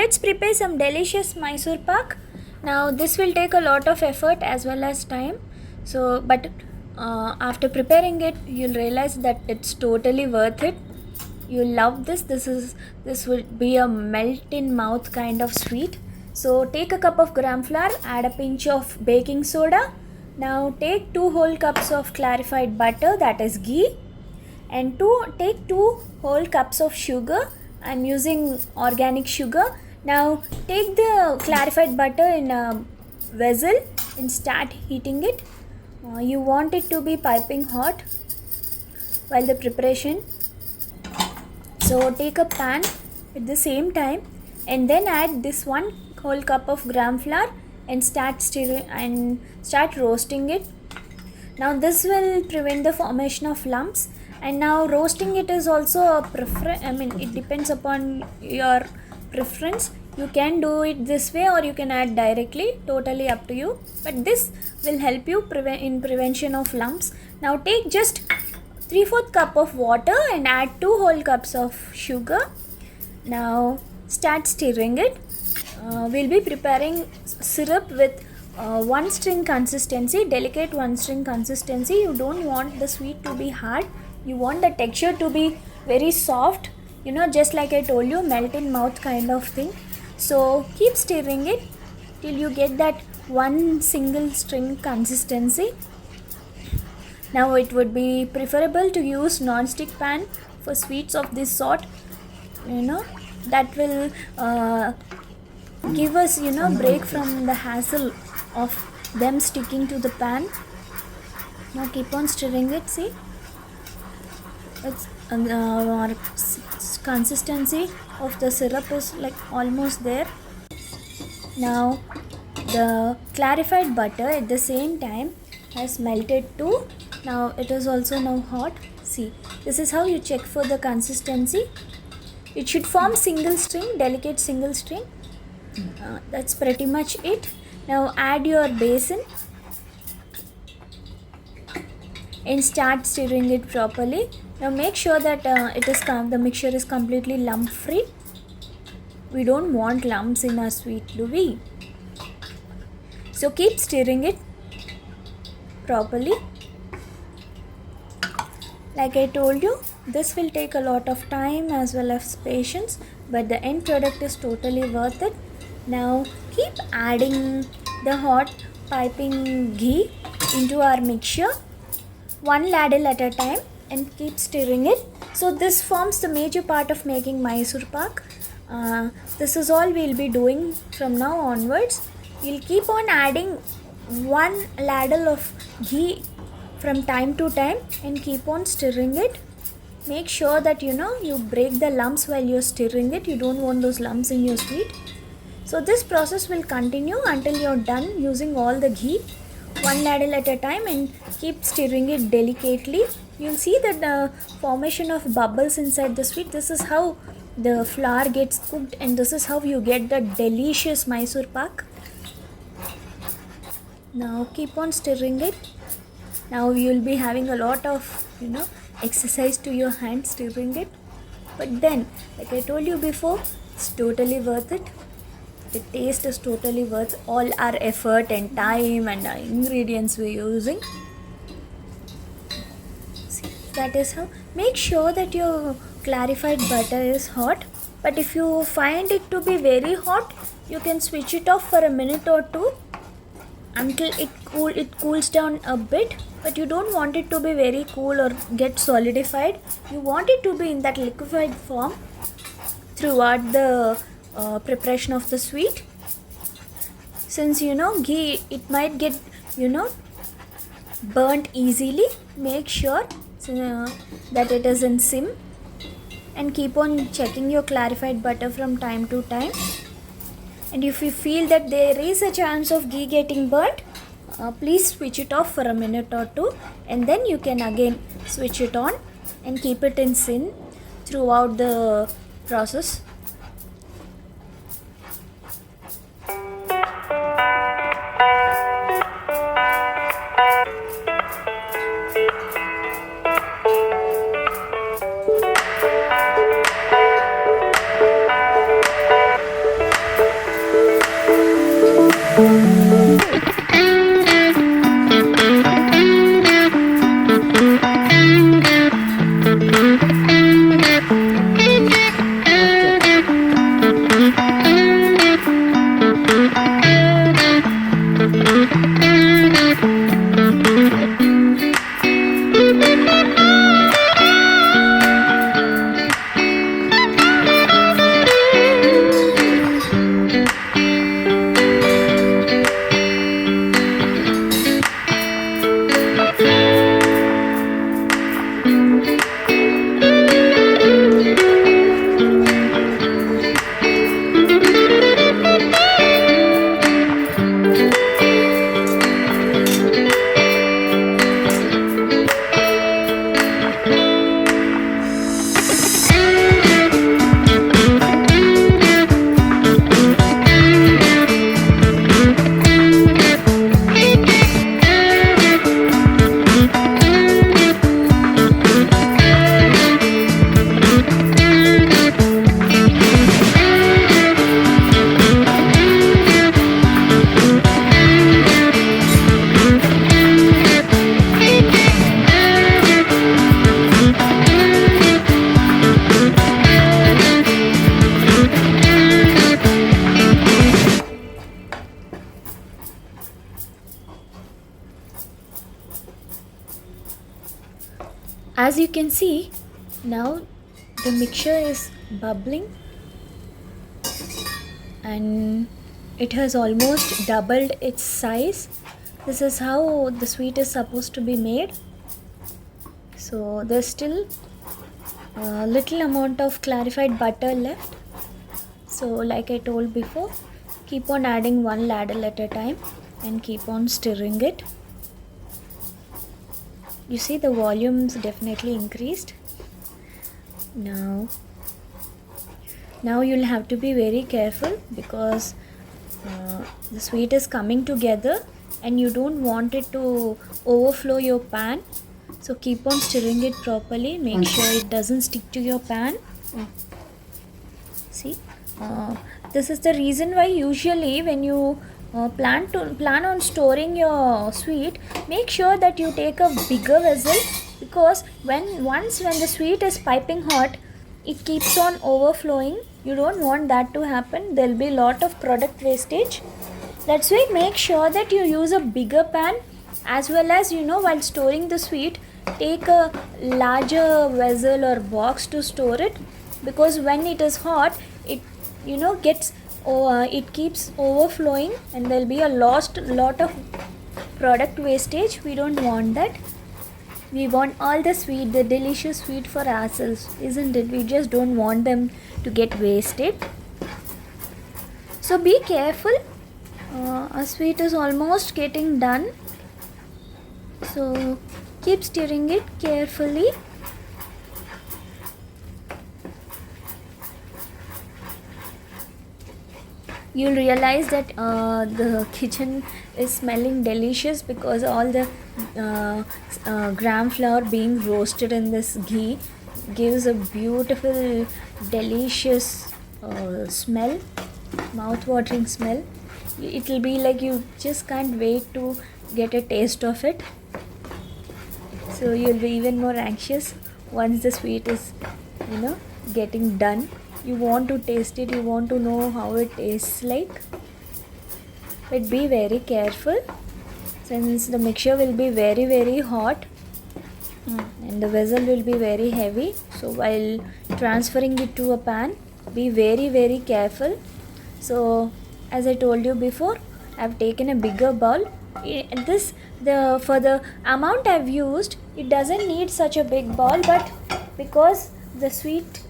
let's prepare some delicious Mysore pak. Now this will take a lot of effort as well as time. So but after preparing it, you'll realize that it's totally worth it. You'll love this. This would be a melt in mouth kind of sweet. So take a cup of gram flour, add a pinch of baking soda. Now take 2 whole cups of clarified butter, that is ghee, and take 2 whole cups of sugar. I'm using organic sugar. Now take the clarified butter in a vessel and start heating it. You want it to be piping hot while the preparation. So take a pan at the same time and then add this 1 whole cup of gram flour and start stirring and start roasting it. Now this will prevent the formation of lumps. And now roasting it is also a preference. It depends upon your preference. You can do it this way or you can add directly, totally up to you. But this will help you in prevention of lumps. Now take just 3/4 cup of water and add 2 whole cups of sugar. Now start stirring it. We'll be preparing syrup with 1 string consistency, delicate 1 string consistency. You don't want the sweet to be hard. You want the texture to be very soft, just like I told you, melt in mouth kind of thing. So keep stirring it till you get that 1 single string consistency. Now it would be preferable to use non-stick pan for sweets of this sort. That will give us break from the hassle of them sticking to the pan. Now keep on stirring it. See, it's consistency of the syrup is like almost there. Now the clarified butter at the same time has melted too. Now it is also now hot. See, this is how you check for the consistency. It should form single string, delicate single string. That's pretty much it. Now add your besan and start stirring it properly. Now make sure that the mixture is completely lump free. We don't want lumps in our sweet, do we? So keep stirring it properly. Like I told you, this will take a lot of time as well as patience, but the end product is totally worth it. Now keep adding the hot piping ghee into our mixture, 1 ladle at a time, and keep stirring it. So this forms the major part of making Mysore pak. This is all we'll be doing from now onwards. We'll keep on adding 1 ladle of ghee from time to time and keep on stirring it. Make sure that you break the lumps while you're stirring it. You don't want those lumps in your sweet. So this process will continue until you're done using all the ghee, 1 ladle at a time, and keep stirring it delicately. You'll see that the formation of bubbles inside the sweet. This is how the flour gets cooked, and this is how you get the delicious Mysore pak. Now keep on stirring it. Now you'll be having a lot of exercise to your hand stirring it, but then, like I told you before, it's totally worth it. The taste is totally worth all our effort and time and our ingredients we're using. See, that is how. Make sure that your clarified butter is hot, but if you find it to be very hot, you can switch it off for a minute or two until it cools down a bit. But you don't want it to be very cool or get solidified. You want it to be in that liquefied form throughout the preparation of the sweet. Since ghee, it might get burnt easily. Make sure that it is in sim, and keep on checking your clarified butter from time to time. And if you feel that there is a chance of ghee getting burnt, please switch it off for a minute or two, and then you can again switch it on and keep it in sim throughout the process. As you can see, now the mixture is bubbling and it has almost doubled its size. This is how the sweet is supposed to be made. So there's still a little amount of clarified butter left. So like I told before, keep on adding one ladle at a time and keep on stirring it. You see the volume's definitely increased. Now you'll have to be very careful because the sweet is coming together and you don't want it to overflow your pan. So keep on stirring it properly. Make sure it doesn't stick to your pan. See, this is the reason why usually when you plan on storing your sweet, make sure that you take a bigger vessel, because when the sweet is piping hot, it keeps on overflowing. You don't want that to happen. There will be a lot of product wastage. That's why make sure that you use a bigger pan, as well as while storing the sweet, take a larger vessel or box to store it, because when it is hot, it it keeps overflowing and there will be a lot of product wastage. We don't want that. We want all the sweet, the delicious sweet for ourselves, isn't it? We just don't want them to get wasted. So be careful. Our sweet is almost getting done. So keep stirring it carefully. You'll realize that the kitchen is smelling delicious because all the gram flour being roasted in this ghee gives a beautiful, delicious smell, mouth-watering smell. It will be like you just can't wait to get a taste of it. So you'll be even more anxious once the sweet is getting done. You want to taste it, you want to know how it tastes like. But be very careful, since the mixture will be very, very hot and the vessel will be very heavy. So while transferring it to a pan, be very, very careful. So as I told you before, I've taken a bigger bowl. For the amount I've used, it doesn't need such a big bowl, but because the sweet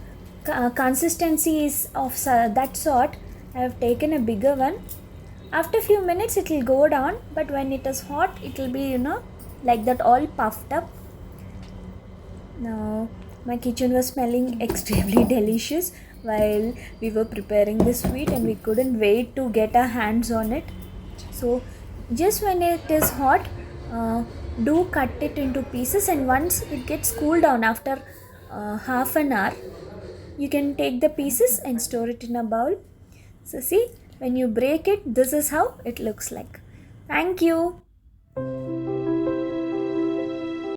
consistency is of that sort, I have taken a bigger one. After a few minutes it will go down, but when it is hot, it will be like that, all puffed up. Now my kitchen was smelling extremely delicious while we were preparing the sweet, and we couldn't wait to get our hands on it. So just when it is hot, do cut it into pieces, and once it gets cooled down after half an hour, you can take the pieces and store it in a bowl. So see, when you break it, this is how it looks like. Thank you.